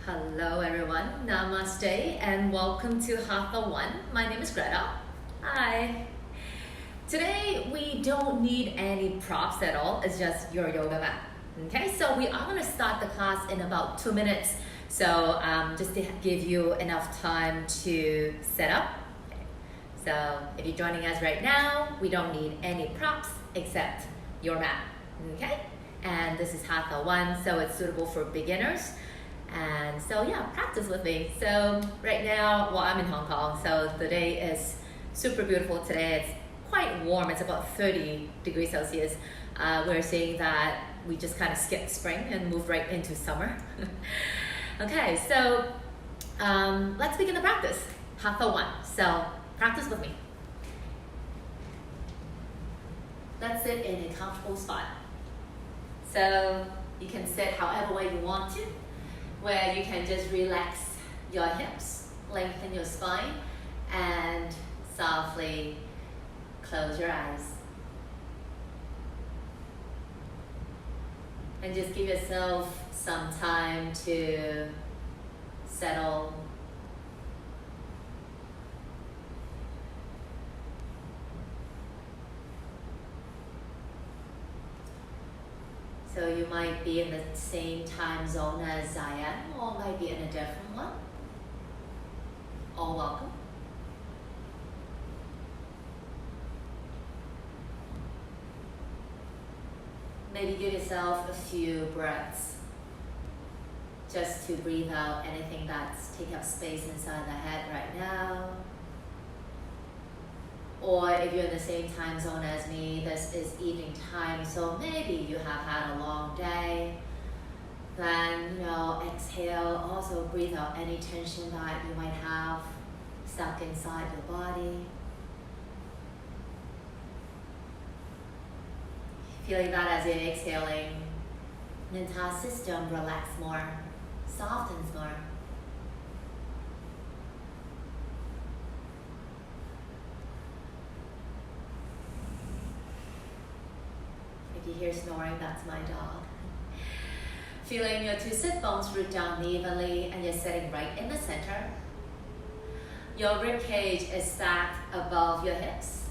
Hello everyone, namaste and welcome to Hatha 1. My name is Greta. Hi. Today we don't need any props at all, it's just your yoga mat. Okay, so we are going to start the class in about 2 minutes. So just to give you enough time to set up. So if you're joining us right now, we don't need any props except your mat. Okay, and this is Hatha 1, so it's suitable for beginners. And so yeah, practice with me. So right now, well, I'm in Hong Kong, so the day is super beautiful today. It's quite warm, it's about 30 degrees Celsius. We're saying that we just kind of skipped spring and moved right into summer. Okay, so let's begin the practice. Hatha 1, so practice with me. Let's sit in a comfortable spot. So you can sit however way you want to, where you can just relax your hips, lengthen your spine, and softly close your eyes. And just give yourself some time to settle. So you might be in the same time zone as I am, or might be in a different one. All welcome. Maybe give yourself a few breaths, just to breathe out anything that's taking up space inside the head right now. Or if you're in the same time zone as me, this is evening time, so maybe you have had a long day. Then, exhale, also breathe out any tension that you might have stuck inside your body. Feeling that as you're exhaling, the entire system relaxes more, softens more. If you hear snoring, that's my dog. Feeling your two sit bones root down evenly, and you're sitting right in the center. Your rib cage is stacked above your hips,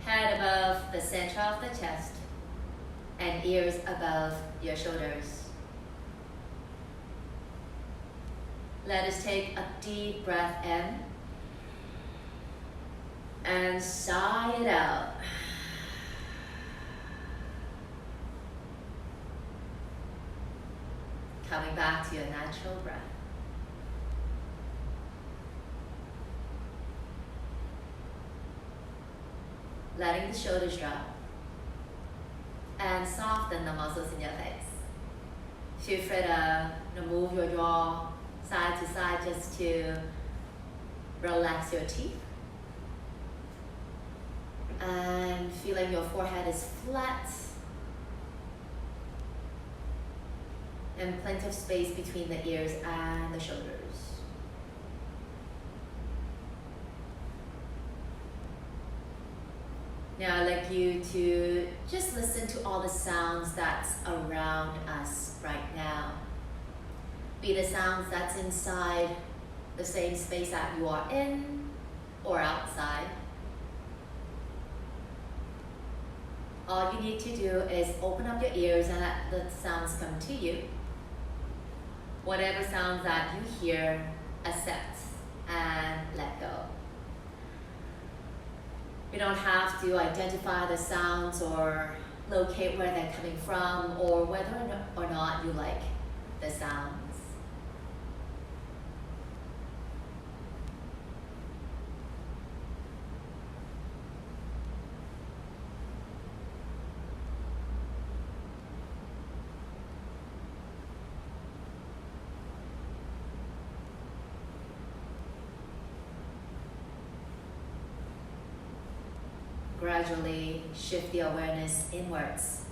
head above the center of the chest, and ears above your shoulders. Let us take a deep breath in and sigh it out. Coming back to your natural breath. Letting the shoulders drop and soften the muscles in your face. Feel free to move your jaw side to side just to relax your teeth. And feeling your forehead is flat and plenty of space between the ears and the shoulders. Now I'd like you to just listen to all the sounds that's around us right now. Be the sounds that's inside the same space that you are in or outside. All you need to do is open up your ears and let the sounds come to you. Whatever sounds that you hear, accept and let go. You don't have to identify the sounds or locate where they're coming from or whether or not you like the sounds. Gradually shift the awareness inwards.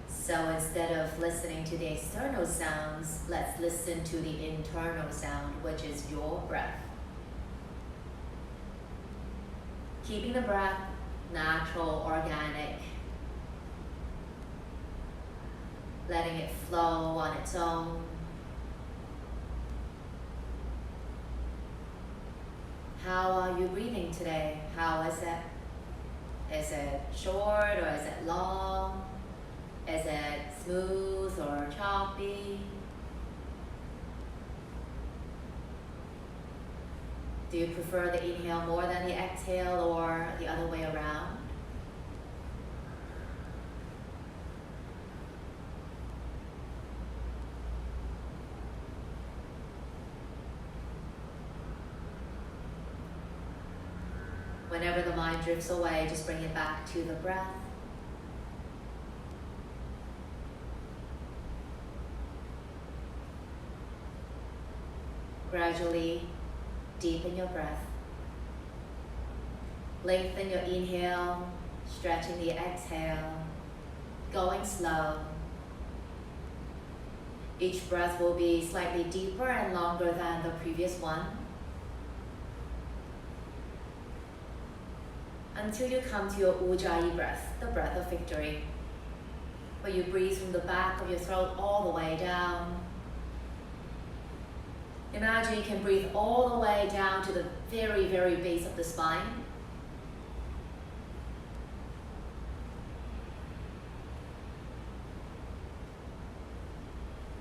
So instead of listening to the external sounds, let's listen to the internal sound, which is your breath. Keeping the breath natural, organic. Letting it flow on its own. How are you breathing today? How is it? Is it short or is it long? Is it smooth or choppy? Do you prefer the inhale more than the exhale or the other way around? Whenever the mind drifts away, just bring it back to the breath. Gradually deepen your breath. Lengthen your inhale, stretching the exhale, going slow. Each breath will be slightly deeper and longer than the previous one, until you come to your Ujjayi breath, the breath of victory, where you breathe from the back of your throat all the way down. Imagine you can breathe all the way down to the very, very base of the spine.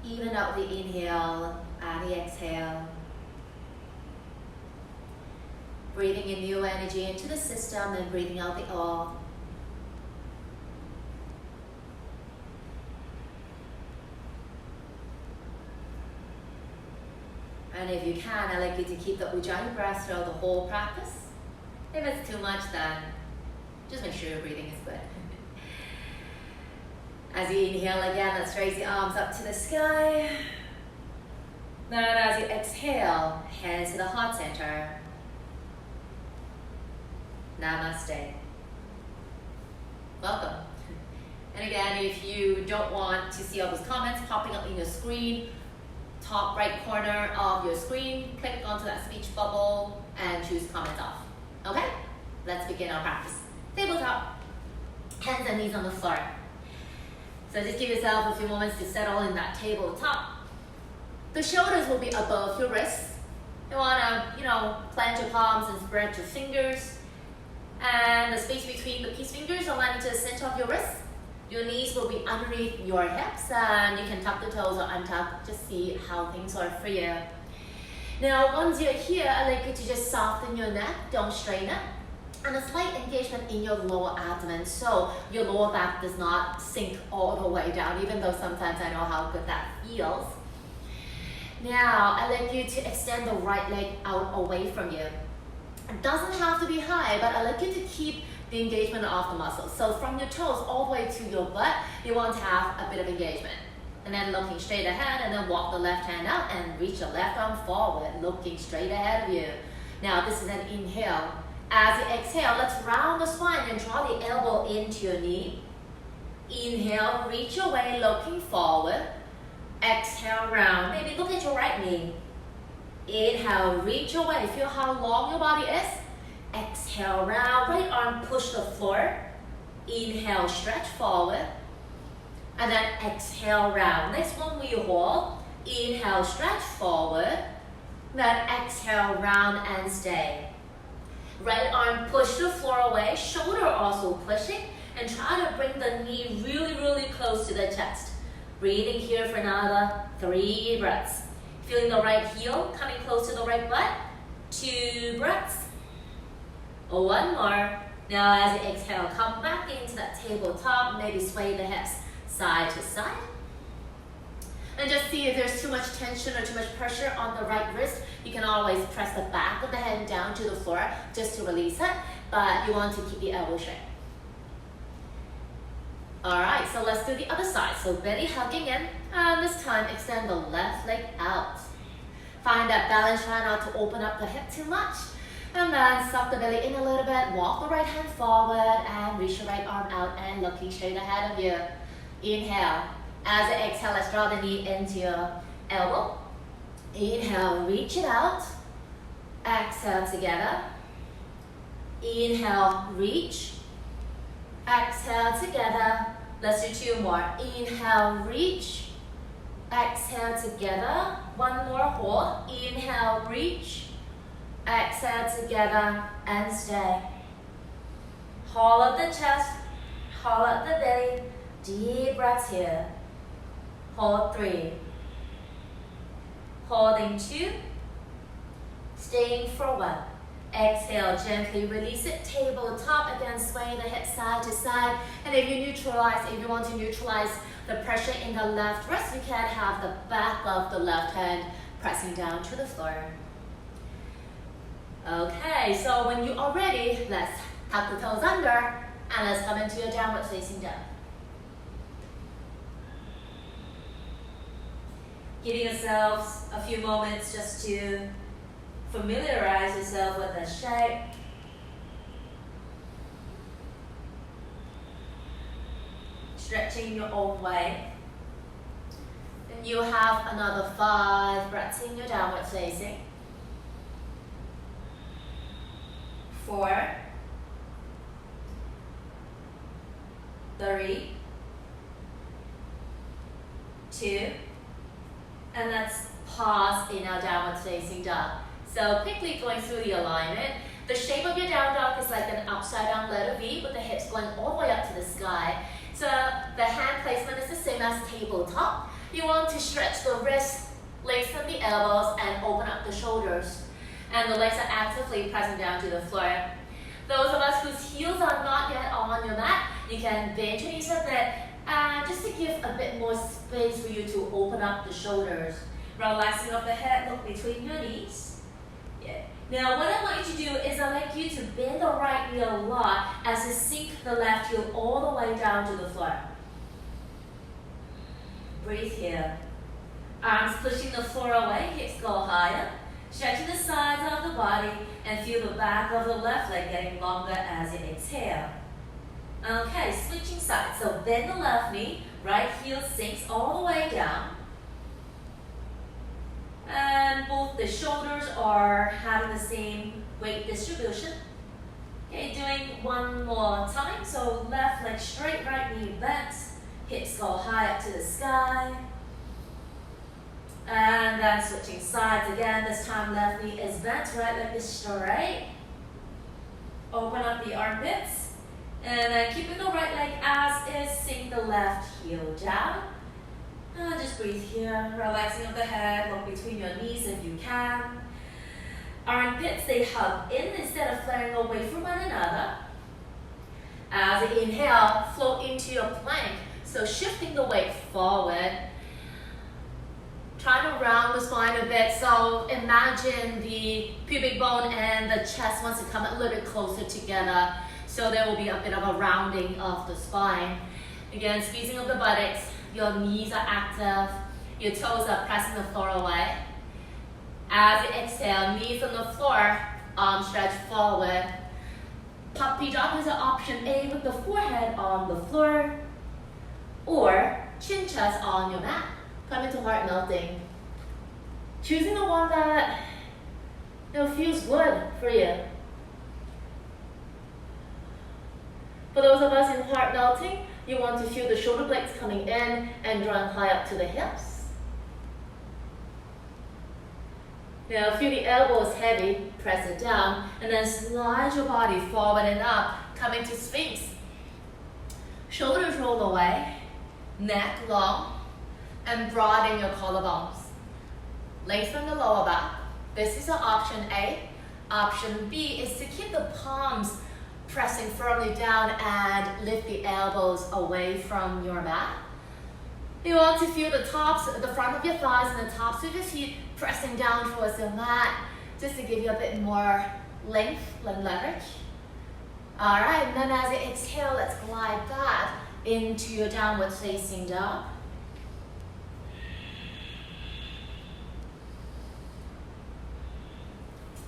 Even out the inhale and the exhale. Breathing in new energy into the system and breathing out the all. And if you can, I'd like you to keep the Ujjayi breath throughout the whole practice. If it's too much, then just make sure your breathing is good. As you inhale again, let's raise the arms up to the sky. Then as you exhale, hands to the heart center. Namaste. Welcome. And again, if you don't want to see all those comments popping up in your screen, top right corner of your screen, click onto that speech bubble and choose comments off. Okay? Let's begin our practice. Tabletop. Hands and knees on the floor. So just give yourself a few moments to settle in that tabletop. The shoulders will be above your wrists. You want to, plant your palms and spread your fingers. And the space between the peace fingers align to the center of your wrists. Your knees will be underneath your hips and you can tuck the toes or untuck. Just see how things are for you. Now, once you're here, I'd like you to just soften your neck, don't strain it. And a slight engagement in your lower abdomen so your lower back does not sink all the way down, even though sometimes I know how good that feels. Now, I'd like you to extend the right leg out away from you. It doesn't have to be high, but I'd like you to keep the engagement of the muscles. So from your toes all the way to your butt, you want to have a bit of engagement. And then looking straight ahead, and then walk the left hand out and reach the left arm forward, looking straight ahead of you. Now this is an inhale. As you exhale, let's round the spine and draw the elbow into your knee. Inhale, reach away, looking forward. Exhale, round. Maybe look at your right knee. Inhale, reach away. Feel how long your body is. Exhale, round. Right arm, push the floor. Inhale, stretch forward. And then exhale, round. Next one, we hold. Inhale, stretch forward. Then exhale, round and stay. Right arm, push the floor away. Shoulder also pushing. And try to bring the knee really, really close to the chest. Breathing here for another 3 breaths. Feeling the right heel coming close to the right butt. 2 breaths. 1 more. Now as you exhale, come back into that tabletop. Maybe sway the hips side to side. And just see if there's too much tension or too much pressure on the right wrist. You can always press the back of the hand down to the floor just to release it. But you want to keep the elbow straight. Alright, so let's do the other side. So belly hugging in. And this time extend the left leg out. Find that balance, try not to open up the hip too much. And then suck the belly in a little bit. Walk the right hand forward and reach your right arm out and looking straight ahead of you. Inhale. As you exhale, let's draw the knee into your elbow. Inhale, reach it out. Exhale together. Inhale, reach. Exhale together. Let's do 2 more. Inhale, reach. Exhale together. 1 more, hold. Inhale, reach. Exhale together and stay. Hold up the chest, hold up the belly. Deep breaths here. Hold 3. Holding 2. Staying for 1. Exhale, gently release it. Tabletop, again, sway the hips side to side. And if you want to neutralize the pressure in the left wrist, you can have the back of the left hand pressing down to the floor. Okay, so when you are ready, let's tuck the toes under and let's come into your downward facing dog. Giving yourselves a few moments just to familiarize yourself with the shape. Stretching your own way. Then you have another 5 breaths in your downward facing. 4, 3, 2, and let's pause in our downward facing dog. So quickly going through the alignment. The shape of your down dog is like an upside down letter V with the hips going all the way up to the sky. So the hand placement is the same as tabletop. You want to stretch the wrists, lengthen the elbows, and open up the shoulders. And the legs are actively pressing down to the floor. Those of us whose heels are not yet on your mat, you can bend your knees a bit, and just to give a bit more space for you to open up the shoulders. Relaxing of the head, look between your knees. Yeah. Now what I want you to do is I'd like you to bend the right knee a lot as you sink the left heel all the way down to the floor. Breathe here. Arms pushing the floor away, hips go higher. Stretching the sides of the body and feel the back of the left leg getting longer as you exhale. Okay, switching sides. So bend the left knee, right heel sinks all the way down. And both the shoulders are having the same weight distribution. Okay, doing one more time. So left leg straight, right knee bent. Hips go high up to the sky. And then switching sides again. This time left knee is bent, right leg is straight. Open up the armpits. And then keeping the right leg as is, sink the left heel down. And just breathe here, relaxing of the head, look between your knees if you can. Armpits, they hug in instead of flaring away from one another. As you inhale, float into your plank. So shifting the weight forward. Trying to round the spine a bit, so imagine the pubic bone and the chest wants to come a little bit closer together, so there will be a bit of a rounding of the spine. Again, squeezing of the buttocks, your knees are active, your toes are pressing the floor away. As you exhale, knees on the floor, arms stretch forward. Puppy dog is an option A with the forehead on the floor, or chin chest on your mat. Come into heart melting. Choosing the one that feels good for you. For those of us in heart melting, you want to feel the shoulder blades coming in and drawing high up to the hips. Now feel the elbows heavy, press it down, and then slide your body forward and up, coming to Sphinx. Shoulders roll away, neck long, and broaden your collarbones. Lengthen the lower back. This is option A. Option B is to keep the palms pressing firmly down and lift the elbows away from your mat. You want to feel the front of your thighs and the tops of your feet pressing down towards the mat, just to give you a bit more length and leverage. All right, and then as you exhale, let's glide back into your downward facing dog.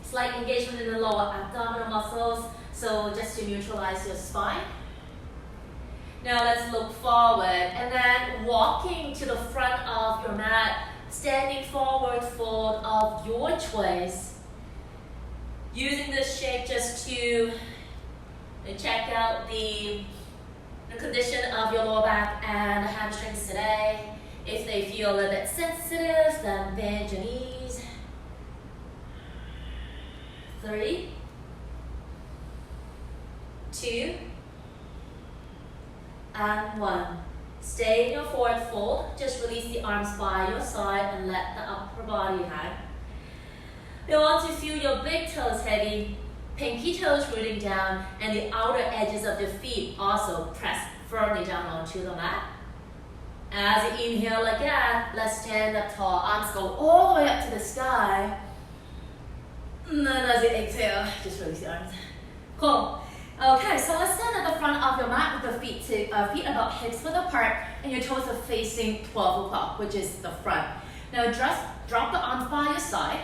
Slight engagement in the lower abdominal muscles, so just to neutralize your spine. Now let's look forward and then walking to the front of your mat, standing forward fold of your choice. Using this shape just to check out the condition of your lower back and hamstrings today. If they feel a little bit sensitive, then bend your knees. 3, 2, and 1. Stay in your forward fold. Just release the arms by your side and let the upper body hang. You want to feel your big toes heavy, pinky toes rooting down, and the outer edges of the feet also press firmly down onto the mat. As you inhale again, let's stand up tall. Arms go all the way up to the sky. And then as you exhale, just release the arms. Cool. Okay, so let's stand at the front of your mat with the feet about hips width apart, and your toes are facing 12 o'clock, which is the front. Now just drop the arms by your side,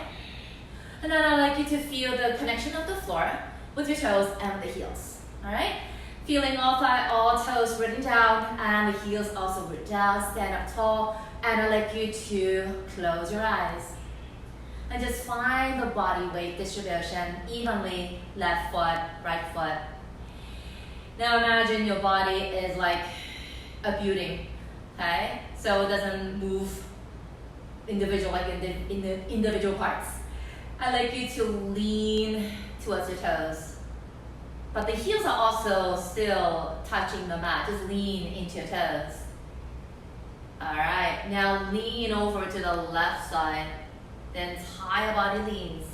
and then I'd like you to feel the connection of the floor with your toes and the heels. All right? Feeling all toes written down and the heels also written down. Stand up tall, and I'd like you to close your eyes. And just find the body weight distribution evenly, left foot, right foot. Now imagine your body is like a building, okay? So it doesn't move individual, like in the individual parts. I'd like you to lean towards your toes. But the heels are also still touching the mat. Just lean into your toes. All right, now lean over to the left side. The entire body leans.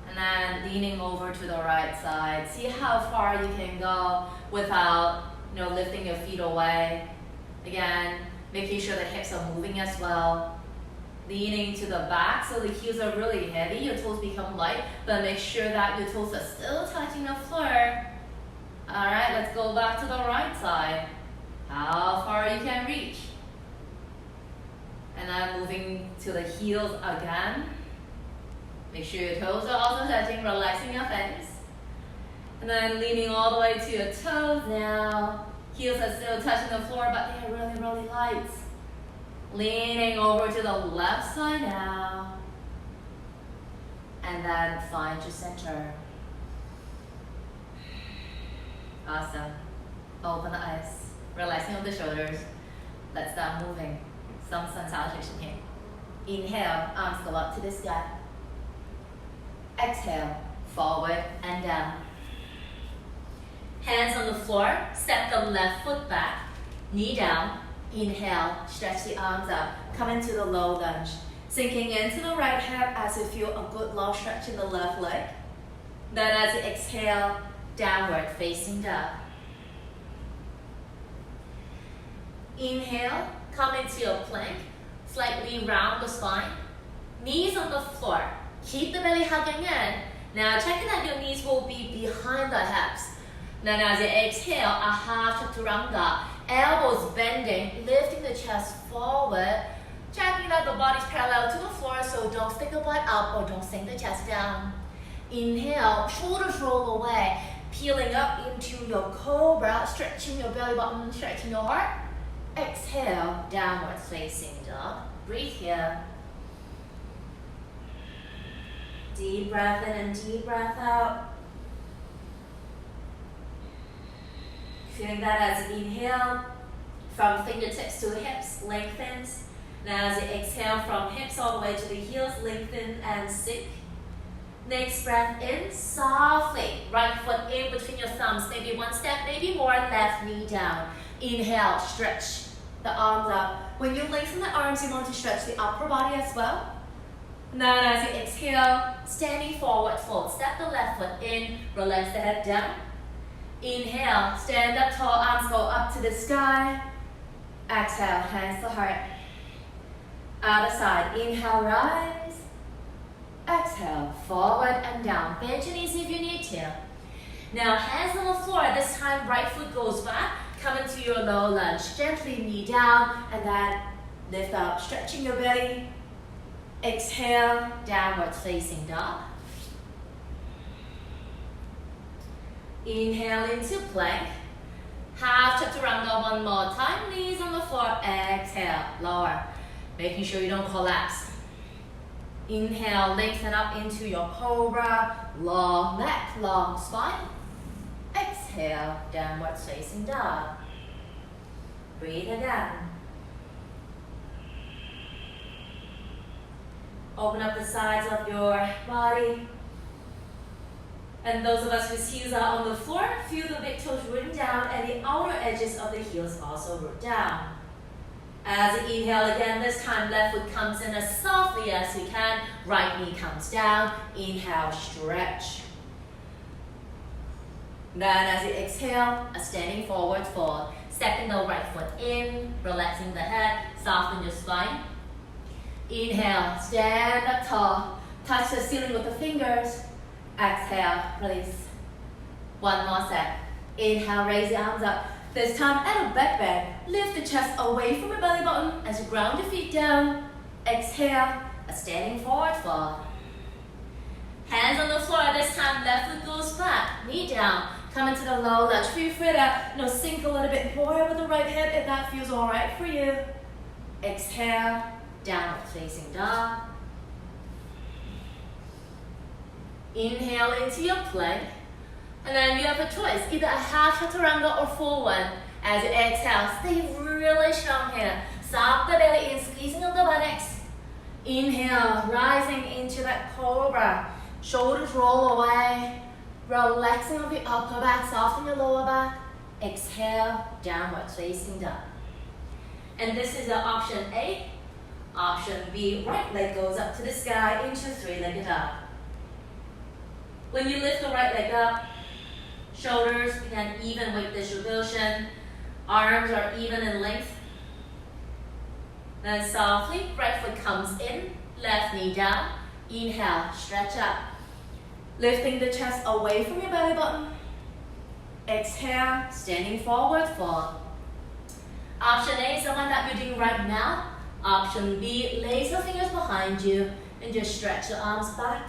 And then leaning over to the right side. See how far you can go without lifting your feet away. Again, making sure the hips are moving as well. Leaning to the back so the heels are really heavy. Your toes become light, but make sure that your toes are still touching the floor. All right, let's go back to the right side. How far you can reach. And then moving to the heels again. Make sure your toes are also touching, relaxing your face. And then leaning all the way to your toes now. Heels are still touching the floor, but they are really, really light. Leaning over to the left side now. And then find your center. Awesome. Open the eyes. Relaxing on the shoulders. Let's start moving. Some sun salutation here. Inhale, arms go up to the sky. Exhale, forward and down. Hands on the floor, step the left foot back, knee down. Inhale, stretch the arms up, come into the low lunge. Sinking into the right hip as you feel a good long stretch in the left leg. Then as you exhale, downward facing dog. Inhale, come into your plank, slightly round the spine. Knees on the floor, keep the belly hugging in. Now checking that your knees will be behind the hips. Then as you exhale, a half chaturanga. Elbows bending, lifting the chest forward. Checking that the body's parallel to the floor, so don't stick your butt up or don't sink the chest down. Inhale, shoulders roll away, peeling up into your cobra, stretching your belly button, stretching your heart. Exhale, downward facing dog. Breathe here. Deep breath in and deep breath out. Feeling that as you inhale, from fingertips to hips, lengthens. Now as you exhale, from hips all the way to the heels, lengthen and sink. Next breath in, softly. Right foot in between your thumbs, maybe one step, maybe more. Left knee down. Inhale, stretch the arms up. When you lengthen the arms, you want to stretch the upper body as well. Now as you exhale, standing forward fold. Step the left foot in, relax the head down. Inhale, stand up tall, arms go up to the sky. Exhale, hands to heart. Other side, inhale, rise. Exhale, forward and down. Bend your knees if you need to. Now hands on the floor, this time right foot goes back. Come into your low lunge. Gently knee down and then lift up, stretching your belly. Exhale, downward facing dog. Inhale into plank. Half chaturanga one more time. Knees on the floor. Exhale, lower. Making sure you don't collapse. Inhale, lengthen up into your cobra. Long neck, long spine. Exhale, downward facing dog. Breathe again. Open up the sides of your body. And those of us whose heels are on the floor, feel the big toes rooting down and the outer edges of the heels also root down. As you inhale again, this time left foot comes in as softly as you can. Right knee comes down. Inhale, stretch. Then as you exhale, a standing forward fold. Stepping the right foot in, relaxing the head, soften your spine. Inhale, stand up tall. Touch the ceiling with the fingers. Exhale, release. One more set. Inhale, raise your arms up. This time at a back bend. Lift the chest away from your belly button as you ground your feet down. Exhale, a standing forward fold. Hands on the floor. This time left foot goes back, knee down. Come into the low lunge. Feel free to sink a little bit more with the right hip if that feels alright for you. Exhale, downward facing dog. Inhale into your plank. And then you have a choice, either a half chaturanga or full one. As you exhale, stay really strong here. Soft the belly in, squeezing of the buttocks. Inhale, rising into that cobra. Shoulders roll away. Relaxing of the upper back, soften your lower back. Exhale, downward facing dog. And this is option A. Option B, right leg goes up to the sky into three-legged dog. When you lift the right leg up, shoulders begin even weight distribution. Arms are even in length. Then softly, right foot comes in, left knee down. Inhale, stretch up. Lifting the chest away from your belly button. Exhale, standing forward fold. Option A is the one that you're doing right now. Option B, lace your fingers behind you and just stretch your arms back.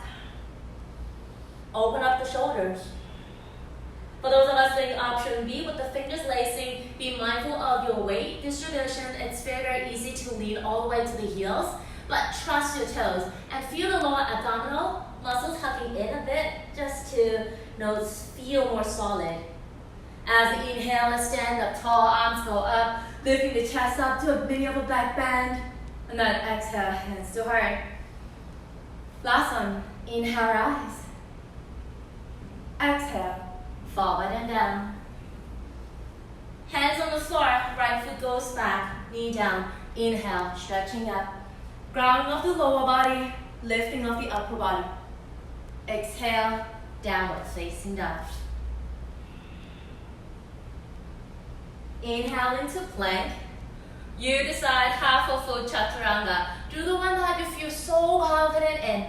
Open up the shoulders. For those of us doing option B with the fingers lacing, be mindful of your weight distribution. It's very, very easy to lean all the way to the heels, but trust your toes and feel the lower abdominal muscles tucking in a bit just to feel more solid. As you inhale, stand up tall, arms go up, lifting the chest up to a bit of a back bend, and then exhale, hands to heart. Last one, inhale, rise. Exhale, forward and down. Hands on the floor, right foot goes back, knee down. Inhale, stretching up. Grounding of the lower body, lifting of the upper body. Exhale, downward facing dog. Inhale into plank. You decide half a full chaturanga. Do the one that you feel so confident in.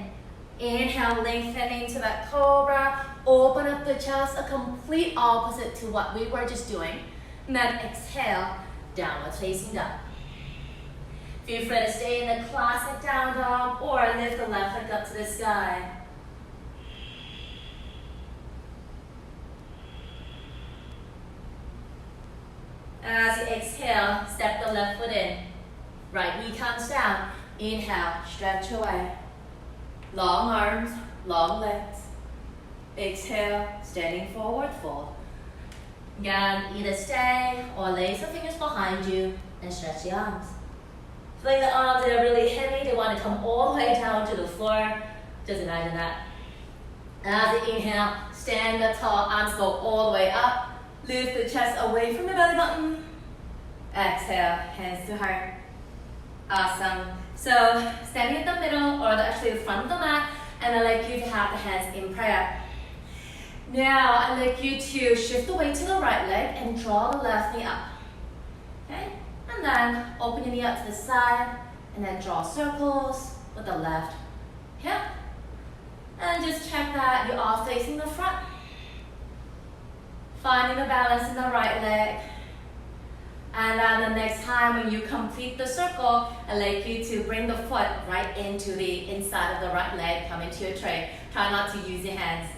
Inhale, lengthen into that cobra. Open up the chest, a complete opposite to what we were just doing. And then exhale, downward facing dog. Feel free to stay in the classic down dog or lift the left leg up to the sky. As you exhale, step the left foot in. Right knee comes down. Inhale, stretch away. Long arms, long legs. Exhale, standing forward fold. Again, either stay or lace your fingers behind you and stretch the arms. Feeling the arms that are really heavy, they want to come all the way down to the floor. Just imagine that. As you inhale, stand up tall, arms go all the way up. Lift the chest away from the belly button. Exhale, hands to heart. Awesome. So, standing in the middle or actually the front of the mat, and I'd like you to have the hands in prayer. Now, I'd like you to shift the weight to the right leg and draw the left knee up. Okay? And then open your knee up to the side, and then draw circles with the left hip. And just check that you're all facing the front. Finding the balance in the right leg. And then the next time when you complete the circle, I'd like you to bring the foot right into the inside of the right leg, come into your tray. Try not to use your hands.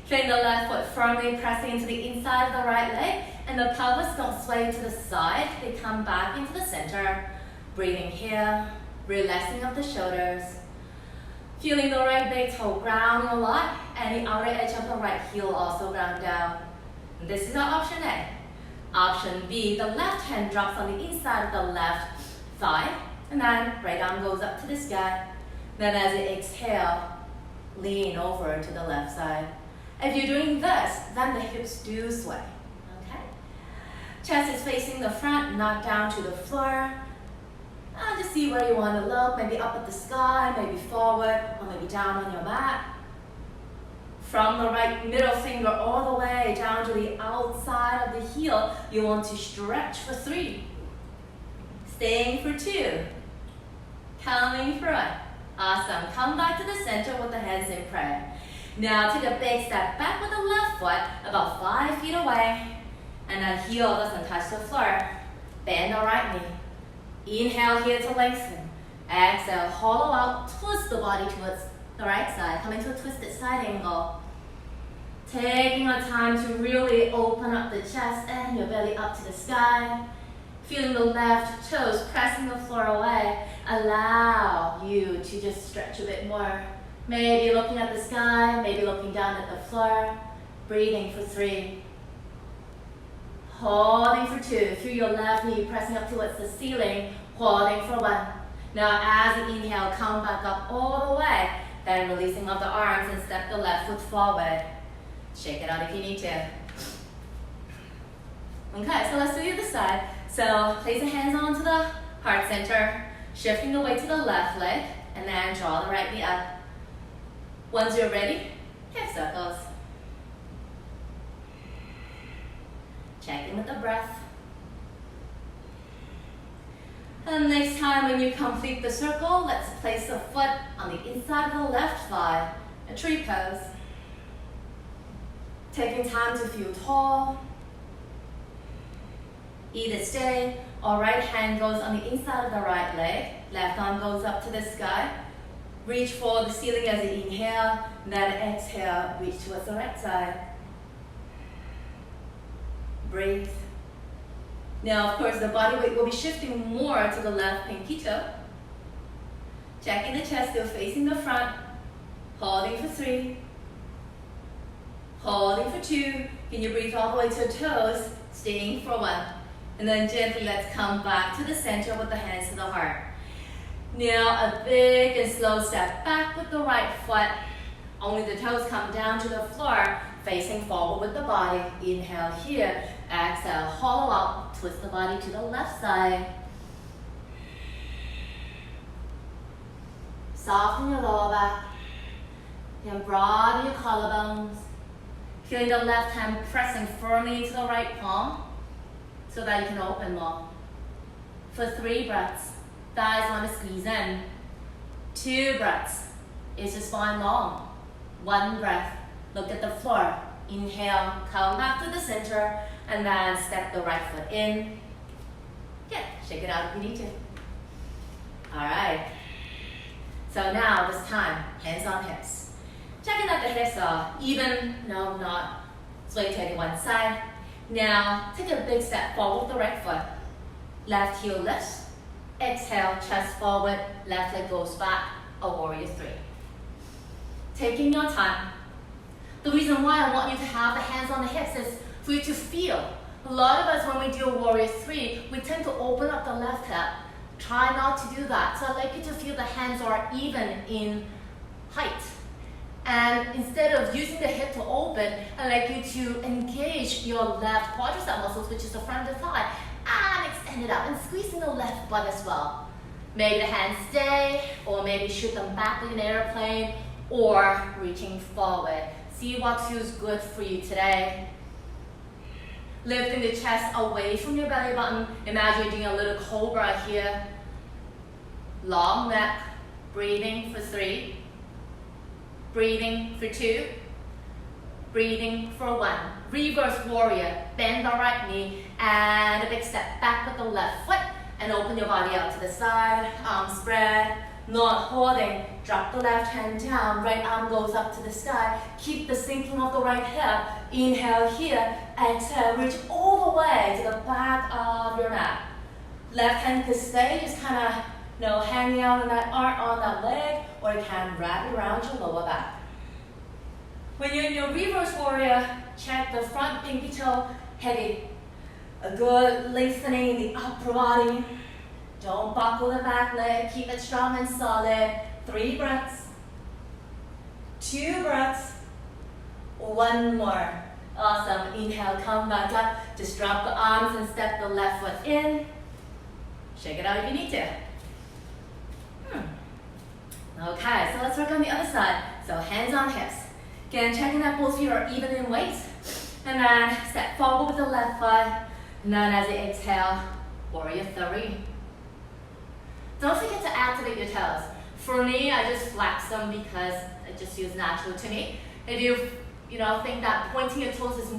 Feeling the left foot firmly pressing into the inside of the right leg, and the pelvis don't sway to the side, they come back into the center. Breathing here, relaxing of the shoulders. Feeling the right big toe grounding a lot, and the outer edge of the right heel also ground down. This is our option A. Option B, the left hand drops on the inside of the left thigh, and then right arm goes up to the sky. Then as you exhale, lean over to the left side. If you're doing this, then the hips do sway. Okay? Chest is facing the front, not down to the floor. Just see where you want to look, maybe up at the sky, maybe forward, or maybe down on your mat. From the right middle finger all the way down to the outside of the heel, you want to stretch for 3. Staying for 2. Coming through it. Awesome. Come back to the center with the hands in prayer. Now take a big step back with the left foot about 5 feet away. And then heel doesn't touch the floor. Bend the right knee. Inhale here to lengthen. Exhale, hollow out, twist the body towards the right side. Come into a twisted side angle. Taking our time to really open up the chest and your belly up to the sky. Feeling the left toes pressing the floor away. Allow you to just stretch a bit more. Maybe looking at the sky, maybe looking down at the floor. Breathing for 3. Holding for 2. Through your left knee, pressing up towards the ceiling. Holding for 1. Now as you inhale, come back up all the way. Then releasing of the arms and step the left foot forward. Shake it out if you need to. Okay, so let's do the other side. So place your hands onto the heart center, shifting the weight to the left leg, and then draw the right knee up. Once you're ready, hip circles. Check in with the breath. And next time when you complete the circle, let's place the foot on the inside of the left thigh, a tree pose. Taking time to feel tall. Either stay or right hand goes on the inside of the right leg, left arm goes up to the sky. Reach for the ceiling as you inhale, then exhale, reach towards the right side. Breathe. Now, of course, the body weight will be shifting more to the left pinky toe. Checking the chest, still facing the front. Holding for 3. Holding for 2. Can you breathe all the way to the toes? Staying for 1. And then gently, let's come back to the center with the hands to the heart. Now, a big and slow step back with the right foot. Only the toes come down to the floor, facing forward with the body. Inhale here. Exhale, hollow out. Twist the body to the left side. Soften your lower back. Then broaden your collarbones. Feeling the left hand pressing firmly into the right palm so that you can open more. For 3 breaths, thighs want to squeeze in. 2 breaths, is your spine long. 1 breath, look at the floor. Inhale, come back to the center, and then step the right foot in. Yeah, shake it out if you need to. All right. So now this time, hands on hips. Checking that the hips are even, no, not sway to any one side. Now, take a big step forward with the right foot. Left heel lifts. Exhale, chest forward, left leg goes back, a warrior 3. Taking your time. The reason why I want you to have the hands on the hips is for you to feel. A lot of us, when we do a warrior 3, we tend to open up the left hip. Try not to do that. So I'd like you to feel the hands are even in height. And instead of using the hip to open, I'd like you to engage your left quadricep muscles, which is the front of the thigh, and extend it out and squeezing the left butt as well. Maybe the hands stay, or maybe shoot them back like an airplane, or reaching forward. See what feels good for you today. Lifting the chest away from your belly button. Imagine you're doing a little cobra here. Long neck. Breathing for 3. Breathing for 2. Breathing for 1. Reverse warrior. Bend the right knee and a big step back with the left foot and open your body out to the side. Arms spread. Not holding. Drop the left hand down. Right arm goes up to the sky. Keep the sinking of the right hip. Inhale here. Exhale. Reach all the way to the back of your mat. Left hand could stay. Just kind of, hanging out on that arm, on that leg, or you can wrap it around your lower back. When you're in your reverse warrior, check the front pinky toe heavy. A good lengthening in the upper body. Don't buckle the back leg. Keep it strong and solid. 3 breaths. 2 breaths. 1 more. Awesome. Inhale, come back up. Just drop the arms and step the left foot in. Shake it out if you need to. Okay, so let's work on the other side. So hands on hips. Again, checking that both feet are even in weight. And then step forward with the left foot. And then as you exhale, warrior 3. Don't forget to activate your toes. For me, I just flex them because it just feels natural to me. If you think that pointing your toes is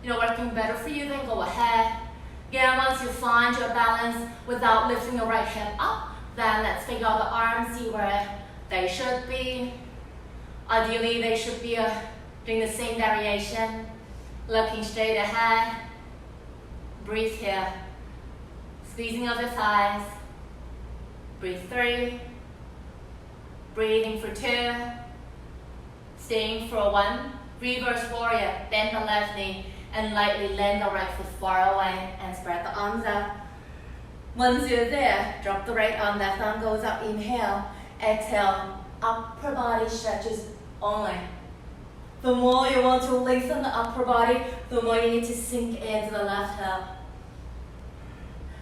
working better for you, then go ahead. Again, once you find your balance without lifting your right hip up, then let's figure out the arms, see where they should be. Ideally, they should be doing the same variation. Looking straight ahead. Breathe here. Squeezing of the thighs. Breathe 3. Breathing for 2. Staying for 1. Reverse warrior. Bend the left knee and lightly land the right foot far away and spread the arms out. Once you're there, drop the right arm, left arm goes up. Inhale. Exhale. Upper body stretches only. The more you want to lengthen the upper body, the more you need to sink into the left hip.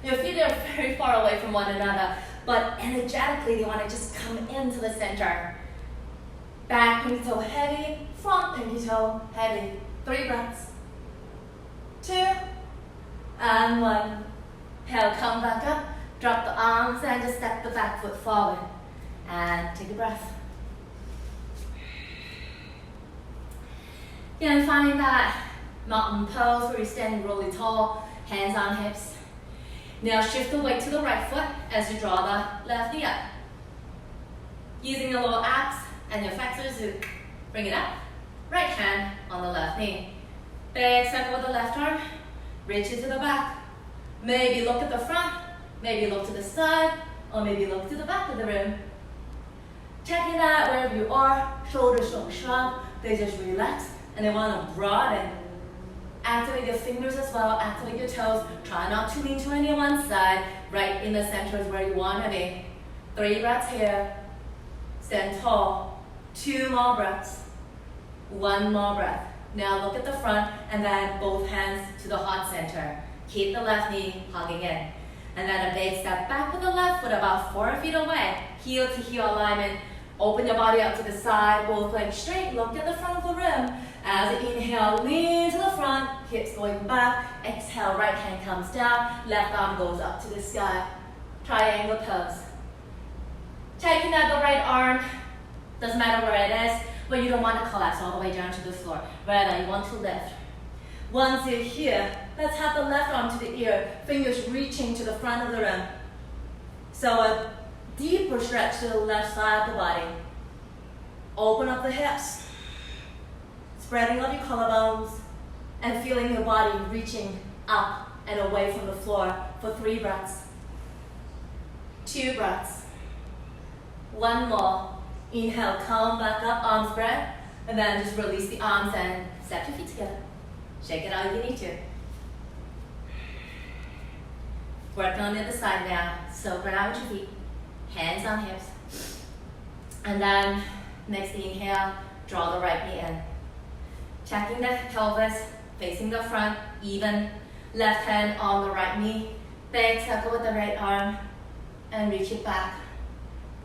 Your feet are very far away from one another, but energetically they want to just come into the center. Back pinky toe heavy, front pinky toe heavy. 3 breaths. 2 and 1. Inhale, come back up. Drop the arms and just step the back foot forward. And take a breath. Again, find that mountain pose where you're standing really tall, hands on hips. Now shift the weight to the right foot as you draw the left knee up. Using your lower abs and your flexors to bring it up. Right hand on the left knee. Big circle with the left arm. Reach it to the back. Maybe look at the front, maybe look to the side, or maybe look to the back of the room. Checking that wherever you are, shoulders don't shrug, they just relax and they want to broaden. Activate your fingers as well, activate your toes. Try not to lean to any one side. Right in the center is where you want to be. 3 breaths here. Stand tall. 2 more breaths. 1 more breath. Now look at the front and then both hands to the heart center. Keep the left knee hugging in. And then a big step back with the left foot about 4 feet away. Heel to heel alignment. Open your body up to the side, both legs straight. Look at the front of the room. As you inhale, lean to the front, hips going back. Exhale, right hand comes down, left arm goes up to the sky. Triangle pose. Checking out the right arm. Doesn't matter where it is, but you don't want to collapse all the way down to the floor. Rather, you want to lift. Once you're here, let's have the left arm to the ear, fingers reaching to the front of the room. So a deeper stretch to the left side of the body. Open up the hips, spreading out your collarbones, and feeling your body reaching up and away from the floor for 3 breaths. 2 breaths. 1 more. Inhale, come back up, arms spread, and then just release the arms and step your feet together. Shake it out if you need to. Working on the other side now. So ground your feet, hands on hips. And then next inhale, draw the right knee in. Checking the pelvis, facing the front, even. Left hand on the right knee. Big circle with the right arm and reach it back.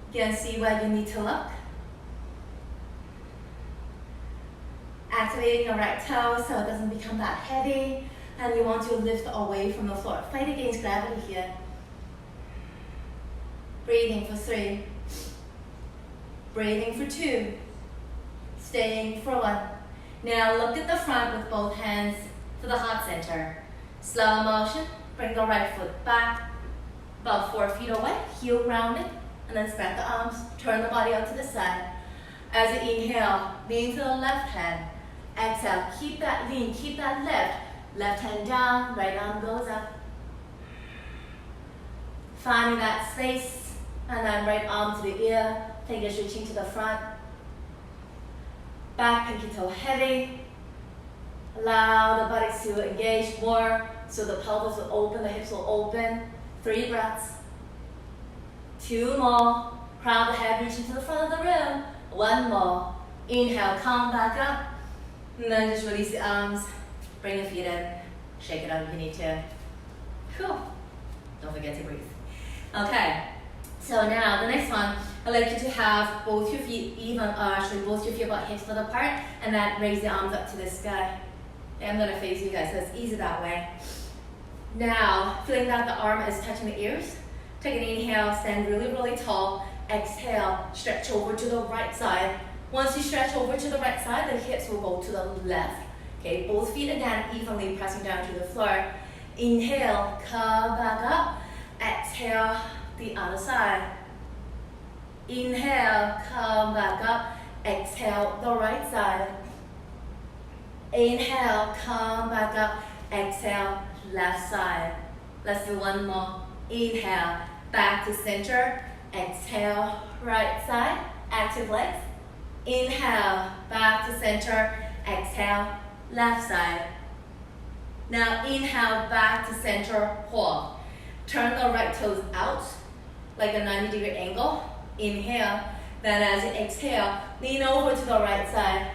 Again, see where you need to look. Activating your right toe so it doesn't become that heavy. And you want to lift away from the floor. Fight against gravity here. Breathing for 3. Breathing for 2. Staying for 1. Now look at the front with both hands to the heart center. Slow motion. Bring the right foot back. About 4 feet away. Heel grounded. And then spread the arms. Turn the body out to the side. As you inhale, lean to the left hand. Exhale, keep that lean, keep that lift. Left hand down, right arm goes up. Finding that space, and then right arm to the ear, fingers reaching to the front. Back pinky toe heavy. Allow the buttocks to engage more, so the pelvis will open, the hips will open. 3 breaths. 2 more. Crown the head, reaching to the front of the room. One more. Inhale, come back up. And then just release the arms. Bring your feet in. Shake it out if you need to. Cool. Don't forget to breathe. Okay. So now the next one, I'd like you to have both your feet even, actually both your feet about hips width apart, and then raise the arms up to the sky. Okay, I'm gonna face you guys, so it's easy that way. Now, feeling that the arm is touching the ears, take an inhale, stand really, really tall. Exhale, stretch over to the right side. Once you stretch over to the right side, the hips will go to the left. Okay, both feet again, evenly pressing down to the floor. Inhale, come back up. Exhale, the other side. Inhale, come back up. Exhale, the right side. Inhale, come back up. Exhale, left side. Let's do one more. Inhale, back to center. Exhale, right side. Active legs. Inhale, back to center. Exhale, left side. Now inhale, back to center, hold. Turn the right toes out, like a 90-degree angle. Inhale. Then as you exhale, lean over to the right side.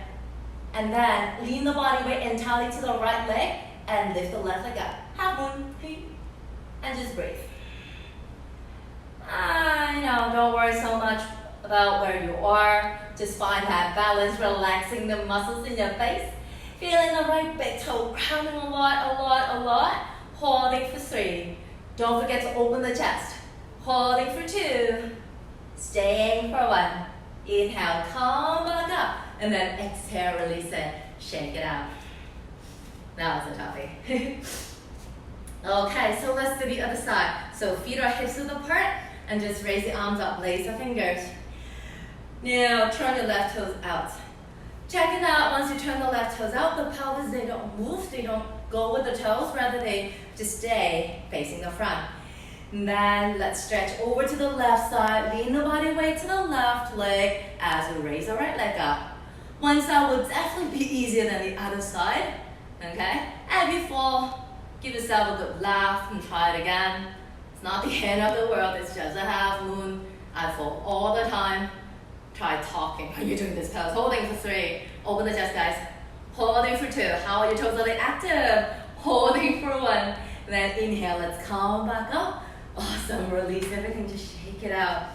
And then lean the body weight entirely to the right leg and lift the left leg up. Half moon, and just breathe. I know, don't worry so much about where you are. Just find that balance, relaxing the muscles in your face. Feeling the right big toe grounding a lot. Holding for 3. Don't forget to open the chest. Holding for 2. Staying for 1. Inhale, come back up. And then exhale, release it. Shake it out. That was a toughie. Okay, so let's do the other side. So feet are hips width apart and just raise the arms up, lace the fingers. Now turn your left toes out. Check it out, once you turn the left toes out, the pelvis, they don't move, they don't go with the toes, rather they just stay facing the front. And then let's stretch over to the left side, lean the body weight to the left leg as we raise the right leg up. One side will definitely be easier than the other side, okay? And if you fall, give yourself a good laugh and try it again. It's not the end of the world, it's just a half moon. I fall all the time. Try talking when you're doing this pose. Holding for 3. Open the chest, guys. Holding for 2. How are your toes? Are they active? Holding for 1. Then inhale. Let's come back up. Awesome. Release everything. Just shake it out.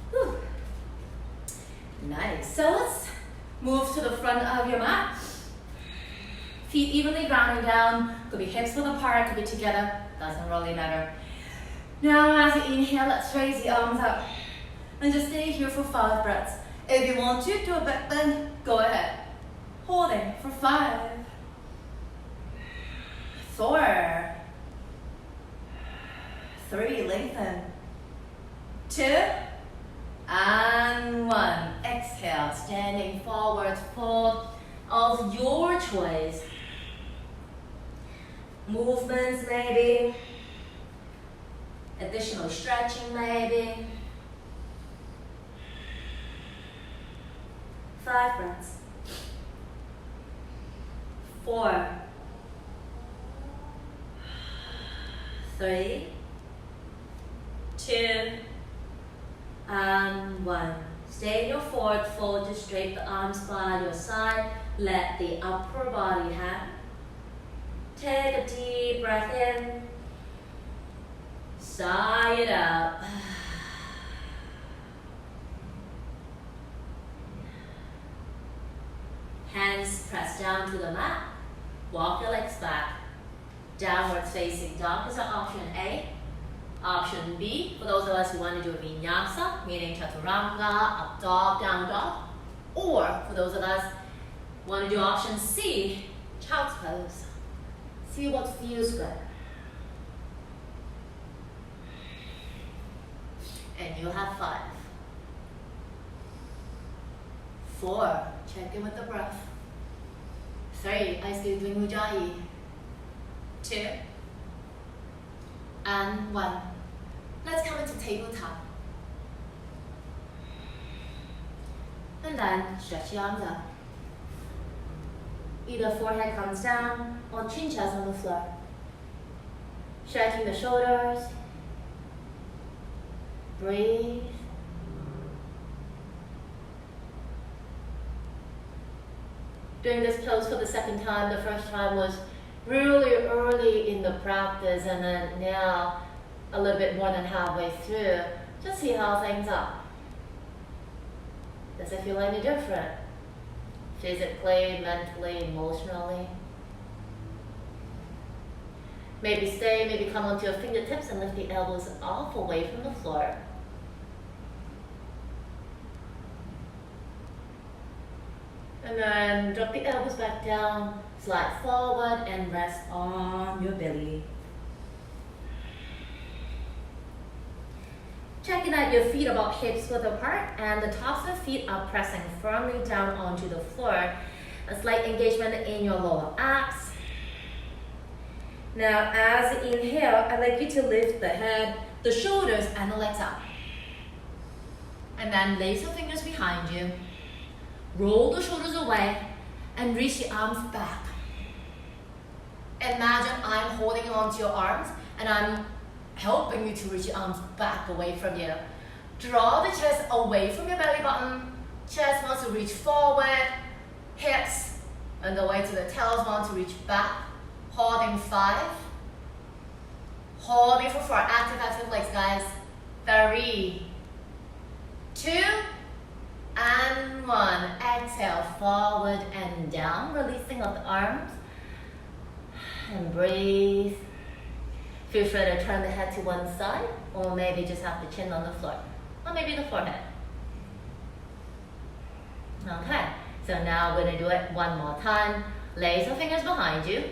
Whew. Nice. So let's move to the front of your mat. Feet evenly grounding down. Could be hips width apart. Could be together. Doesn't really matter. Now as you inhale, let's raise the arms up. And just stay here for 5 breaths. If you want to do a back bend, go ahead. Holding for 5, 4, 3, lengthen, 2, and 1. Exhale, standing forward, fold of your choice. Movements maybe, additional stretching maybe. 5 breaths. 4, 3, 2, and 1. Stay in your forward fold. Just drape the arms by your side. Let the upper body hang. Take a deep breath in. Sigh it out. Hands press down to the mat. Walk your legs back. Downward facing dog is our option A. Option B, for those of us who want to do a vinyasa, meaning chaturanga, up dog, down dog. Or for those of us who want to do option C, child's pose. See what feels good. And you have 5. 4, check in with the breath. 3, I still doing ujjayi. 2, and 1. Let's come into tabletop. And then stretch your arms up. Either forehead comes down or chin chest on the floor. Stretching the shoulders. Breathe. doing this pose for the second time. The first time was really early in the practice, and then now a little bit more than halfway through. Just see how things are. Does it feel any different? Physically, mentally, emotionally? Maybe stay, maybe come onto your fingertips and lift the elbows off away from the floor. And then drop the elbows back down, slide forward and rest on your belly. Checking that your feet are about hips width apart and the tops of feet are pressing firmly down onto the floor. A slight engagement in your lower abs. Now as you inhale, I'd like you to lift the head, the shoulders and the legs up. And then lace your fingers behind you. Roll the shoulders away and reach the arms back. Imagine I'm holding onto your arms and I'm helping you to reach your arms back away from you. Draw the chest away from your belly button. Chest wants to reach forward. Hips on the way to the tails want to reach back. Holding 5. Holding for 4. Active legs, guys. 3, 2, and 1. Exhale, forward and down, releasing of the arms. And breathe. Feel free to turn the head to one side, or maybe just have the chin on the floor, or maybe the forehead. Okay, so now we're gonna do it one more time. Lace your fingers behind you.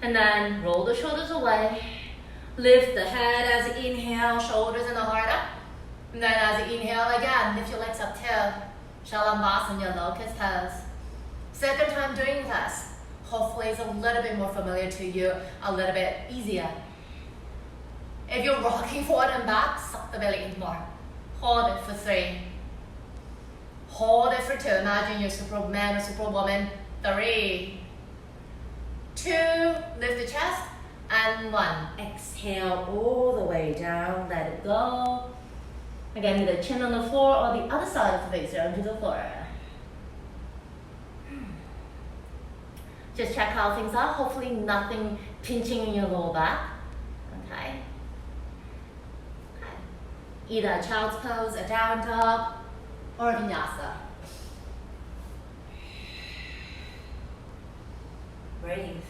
And then roll the shoulders away. Lift the head as you inhale, shoulders and the heart up. And then as you inhale again, lift your legs up too. Shalabhasana, your locust pose. Second time doing this. Hopefully it's a little bit more familiar to you, a little bit easier. If you're rocking forward and back, suck the belly in more. Hold it for 3. Hold it for 2. Imagine you're Superman or Superwoman. 3, 2, lift the chest, and 1. Exhale all the way down, let it go. Again, either chin on the floor or the other side of the face onto the floor. Just check how things are. Hopefully nothing pinching in your lower back. Okay. Either a child's pose, a down dog, or a vinyasa. Breathe.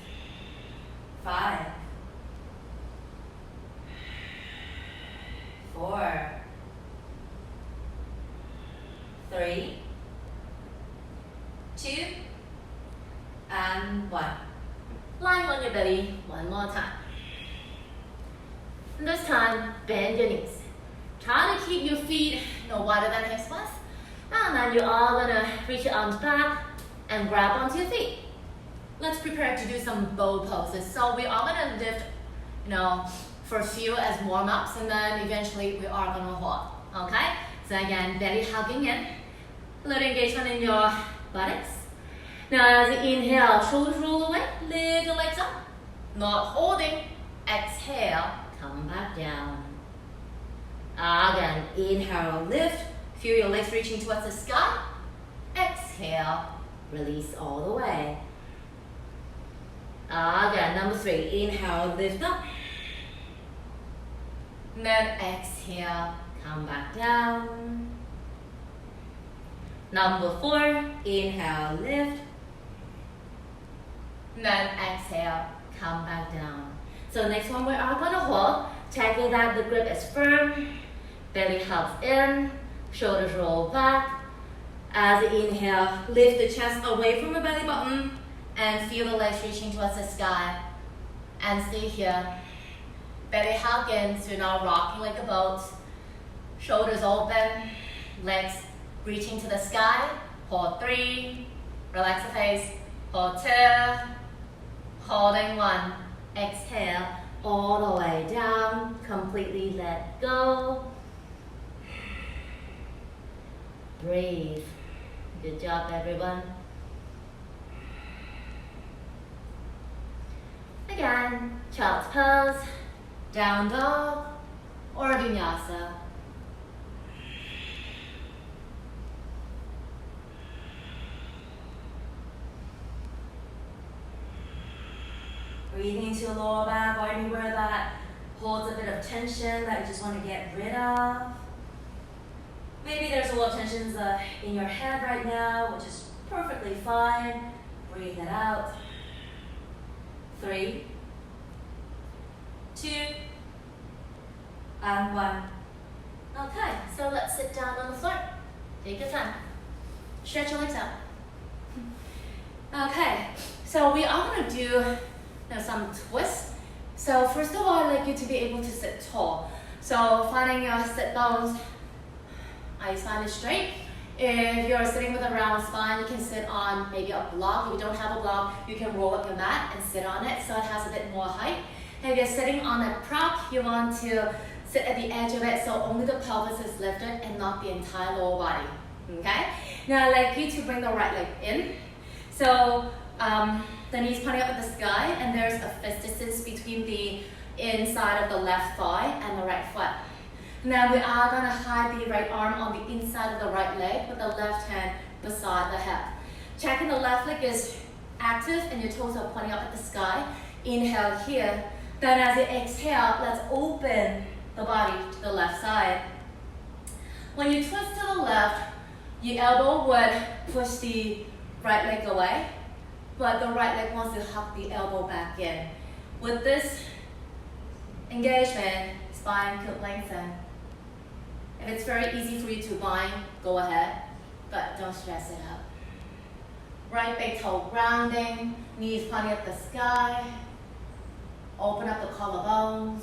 5, 4, 3, 2, and 1. Lying on your belly one more time. And this time, bend your knees. Try to keep your feet no wider than hips width. And then you are gonna reach your arms back and grab onto your feet. Let's prepare to do some bow poses. So we are gonna lift, for a few as warm-ups, and then eventually we are gonna hold. Okay? So again, belly hugging in. A little engagement in your buttocks. Now as you inhale, shoulders roll away, lift the legs up. Not holding. Exhale, come back down. Again, inhale, lift. Feel your legs reaching towards the sky. Exhale, release all the way. Again, number 3, inhale, lift up. And then exhale, come back down. Number 4, inhale, lift. And then exhale, come back down. So next one we are gonna hold. Checking that the grip is firm. Belly hugs in, shoulders roll back. As you inhale, lift the chest away from the belly button and feel the legs reaching towards the sky. And stay here. Belly hug in, so you're now rocking like a boat. Shoulders open, legs reaching to the sky. Hold 3, relax the face. Hold 2, holding 1. Exhale all the way down, completely let go. Breathe. Good job, everyone. Again, child's pose, down dog, or vinyasa. Breathing into your lower back or anywhere that holds a bit of tension that you just want to get rid of. Maybe there's a lot of tensions in your head right now, which is perfectly fine. Breathe it out. 3, 2, and 1. Okay, so let's sit down on the floor. Take your time. Stretch your legs out. Okay, so we are going to do some twists. So first of all, I'd like you to be able to sit tall. So finding your sit bones, eye spine is straight. If you're sitting with a round spine, you can sit on maybe a block. If you don't have a block, you can roll up your mat and sit on it so it has a bit more height. If you're sitting on a prop, you want to sit at the edge of it so only the pelvis is lifted and not the entire lower body. Okay? Now I'd like you to bring the right leg in. So the knees pointing up at the sky, and there's a fist distance between the inside of the left thigh and the right foot. Now we are going to hide the right arm on the inside of the right leg with the left hand beside the hip. Checking the left leg is active and your toes are pointing up at the sky. Inhale here. Then as you exhale, let's open the body to the left side. When you twist to the left, your elbow would push the right leg away, but the right leg wants to hug the elbow back in. With this engagement, spine could lengthen. If it's very easy for you to bind, go ahead, but don't stress it out. Right big toe grounding, knees pointing at the sky. Open up the collarbones.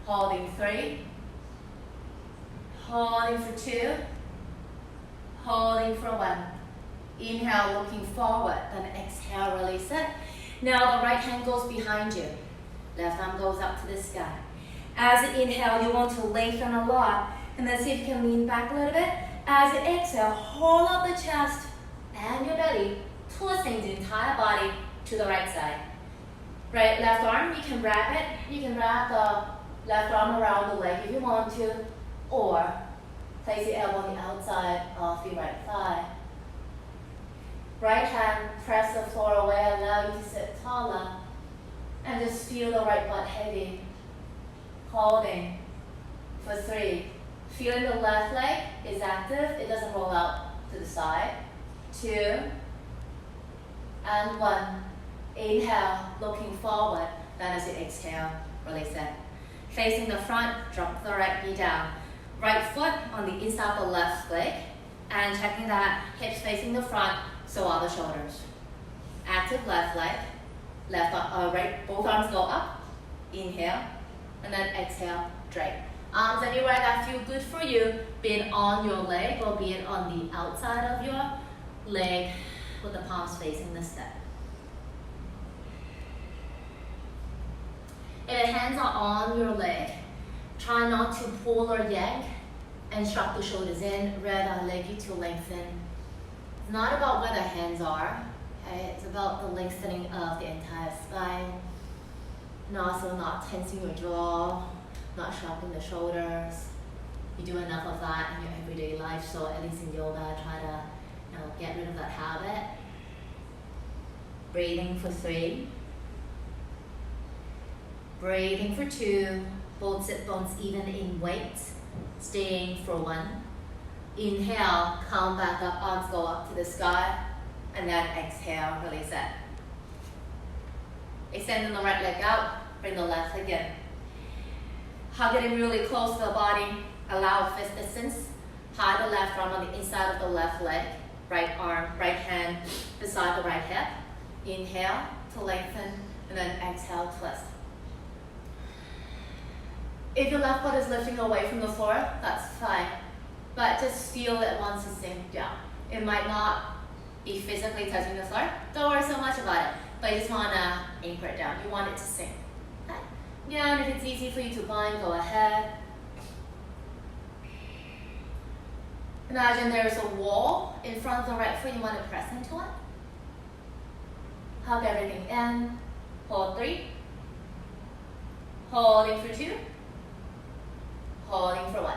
Holding 3. Holding for 2. Holding for 1. Inhale, looking forward, then exhale, release it. Now the right hand goes behind you. Left arm goes up to the sky. As you inhale, you want to lengthen a lot. And then see if you can lean back a little bit. As you exhale, hold up the chest and your belly, twisting the entire body to the right side. Right, left arm, you can wrap it. You can wrap the left arm around the leg if you want to, or place your elbow on the outside of the right thigh. Right hand, press the floor away, allow you to sit taller. And just feel the right butt heavy. Holding for 3. Feeling the left leg is active, it doesn't roll out to the side. 2, and 1. Inhale, looking forward, then as you exhale, release it. Facing the front, drop the right knee down. Right foot on the inside of the left leg, and checking that hips facing the front, so are the shoulders. Active left leg, right, both arms go up, inhale, and then exhale, drag. Arms anywhere that feel good for you, be it on your leg or be it on the outside of your leg with the palms facing the step. If the hands are on your leg, try not to pull or yank and shrug the shoulders in, rather I'd like you to lengthen. It's not about where the hands are, okay? It's about the lengthening of the entire spine, and also not tensing your jaw, not shrugging the shoulders. You do enough of that in your everyday life, so at least in yoga, try to get rid of that habit. Breathing for 3. Breathing for 2. Both sit bones even in weight. Staying for 1. Inhale, come back up, arms go up to the sky, and then exhale, release it. Extend the right leg out, bring the left leg in. Hug it in really close to the body, allow fist distance. Hide the left arm on the inside of the left leg, right arm, right hand beside the right hip. Inhale to lengthen, and then exhale, twist. If your left foot is lifting away from the floor, that's fine. But just feel it wants to sink down. It might not be physically touching the floor. Don't worry so much about it. But you just want to anchor it down. You want it to sink. Okay? Yeah, and if it's easy for you to bind, go ahead. Imagine there's a wall in front of the right foot. You want to press into it. Hug everything in. Hold 3. Holding for 2. Holding for 1.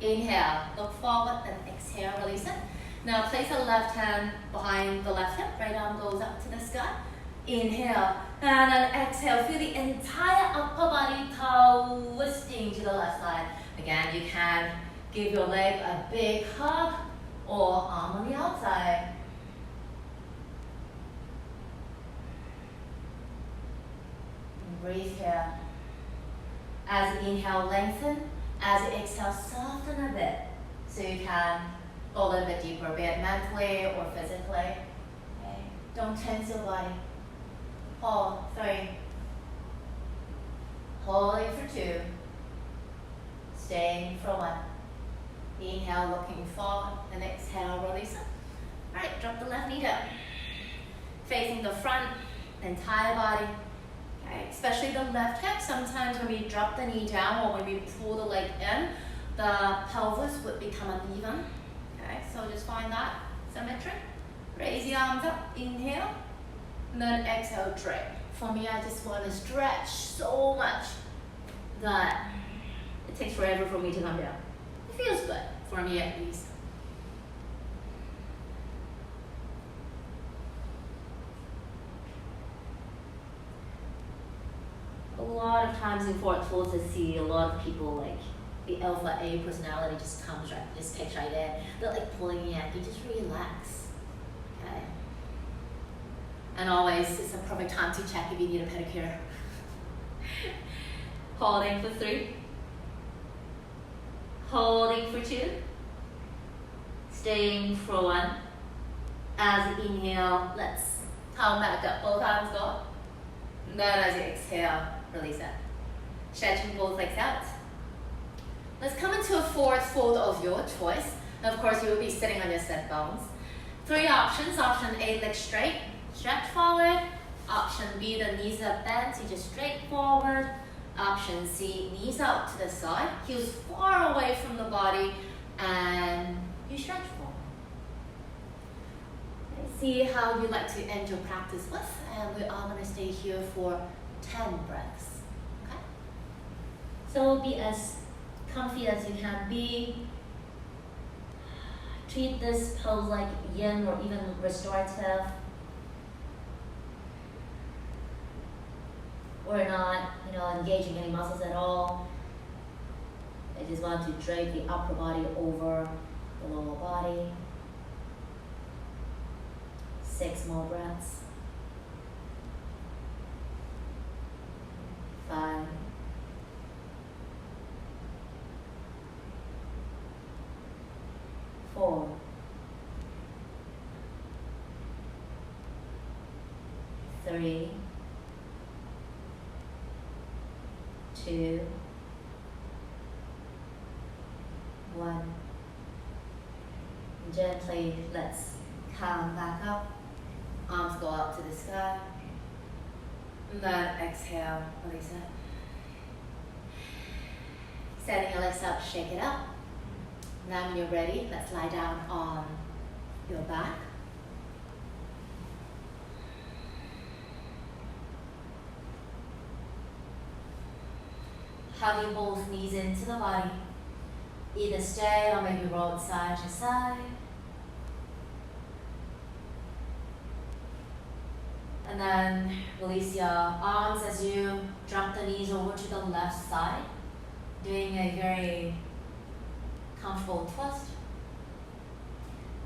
Inhale, look forward, then exhale, release it. Now place the left hand behind the left hip, right arm goes up to the sky. Inhale, And then exhale, feel the entire upper body twisting to the left side. Again, you can give your leg a big hug or arm on the outside. And breathe here. As you inhale, lengthen. As you exhale, soften a bit. So you can go a little bit deeper, be it mentally or physically. Okay. Don't tense your body. Hold, 3. Holding for 2. Staying for 1. Inhale, looking forward, and exhale, release it. Alright, drop the left knee down. Facing the front, entire body. Okay, especially the left hip. Sometimes when we drop the knee down or when we pull the leg in, the pelvis would become uneven. Okay, so just find that symmetry. Raise the arms up, inhale, and then exhale, drape. For me, I just want to stretch so much that it takes forever for me to come down. It feels good, for me at least. A lot of times in forward folds, I see a lot of people like the alpha A personality just comes right, just takes right in. They're like pulling in, you just relax. Okay. And always, it's a perfect time to check if you need a pedicure. Holding for 3. Holding for 2. Staying for 1. As you inhale, let's come back up, both arms go. And then as you exhale, release it. Stretching both legs out. Let's come into a forward fold of your choice. And of course, you will be sitting on your sit bones. 3 options. Option A, leg straight, stretch forward. Option B, the knees are bent, you just straight forward. Option C, knees out to the side, heels far away from the body, and you stretch forward. Okay, see how you like to end your practice with, and we are going to stay here for 10 breaths. Okay? So be as comfy as you can be. Treat this pose like yin or even restorative. We're not, engaging any muscles at all. I just want to drape the upper body over the lower body. 6 more breaths. 5. 4. 3. 2. 1. Gently, let's come back up. Arms go up to the sky. And then exhale, release it. Setting your legs up, shake it up. Now when you're ready, let's lie down on your back. Hugging both knees into the body. Either stay or maybe roll side to side. And then release your arms as you drop the knees over to the left side. Doing a very comfortable twist.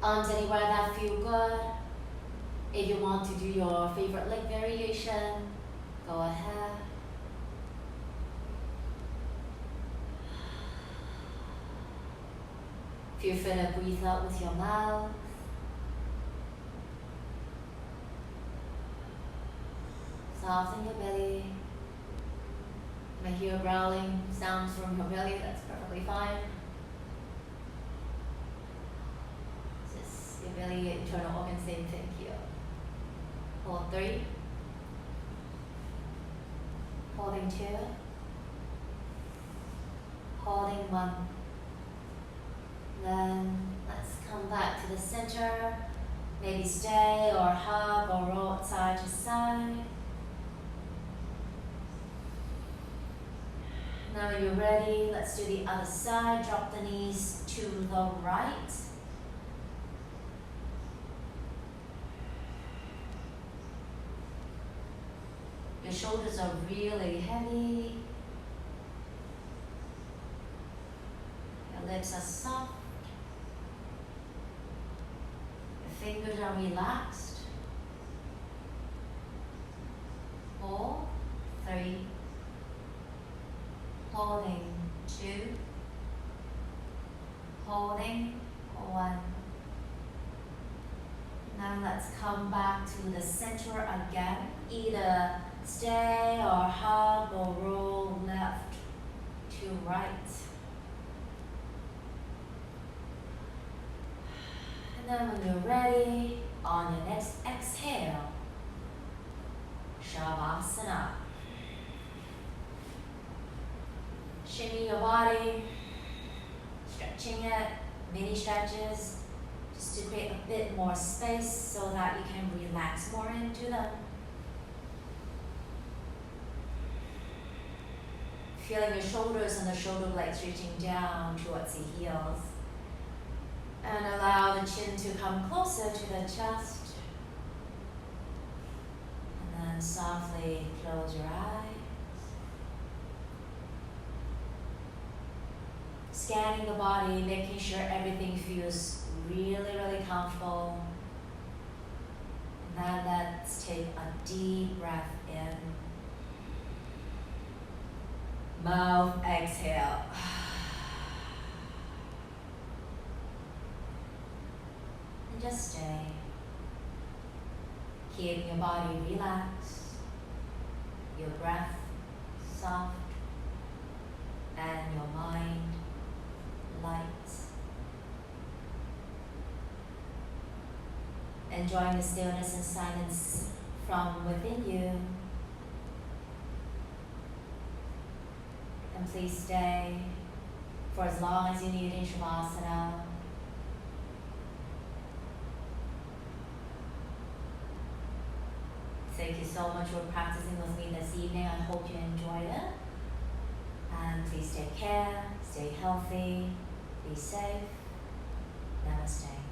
Arms anywhere that feel good. If you want to do your favorite leg variation, go ahead. If you feel it, breathe out with your mouth. Soften your belly. You may hear growling sounds from your belly, that's perfectly fine. Just your belly, internal organs, same thing here. Hold 3. Holding 2. Holding 1. Then let's come back to the center. Maybe stay or hug or roll side to side. Now when you're ready, let's do the other side. Drop the knees to the right. Your shoulders are really heavy. Your lips are soft. Your fingers are relaxed. 4, 3, holding 2, holding 1. Now let's come back to the center again. Either stay or hug or roll left to right. And then when you're ready, on your next exhale, Shavasana. Shimmy your body, stretching it, mini stretches, just to create a bit more space so that you can relax more into them. Feeling your shoulders and the shoulder blades reaching down towards the heels. And allow the chin to come closer to the chest. And then softly close your eyes. Scanning the body, making sure everything feels really, really comfortable. And then let's take a deep breath in. Mouth exhale. And just stay. Keeping your body relaxed, your breath soft, and your mind light. Enjoying the stillness and silence from within you. And please stay for as long as you need in Shavasana. Thank you so much for practicing with me this evening. I hope you enjoyed it. And please take care, stay healthy, be safe. Namaste.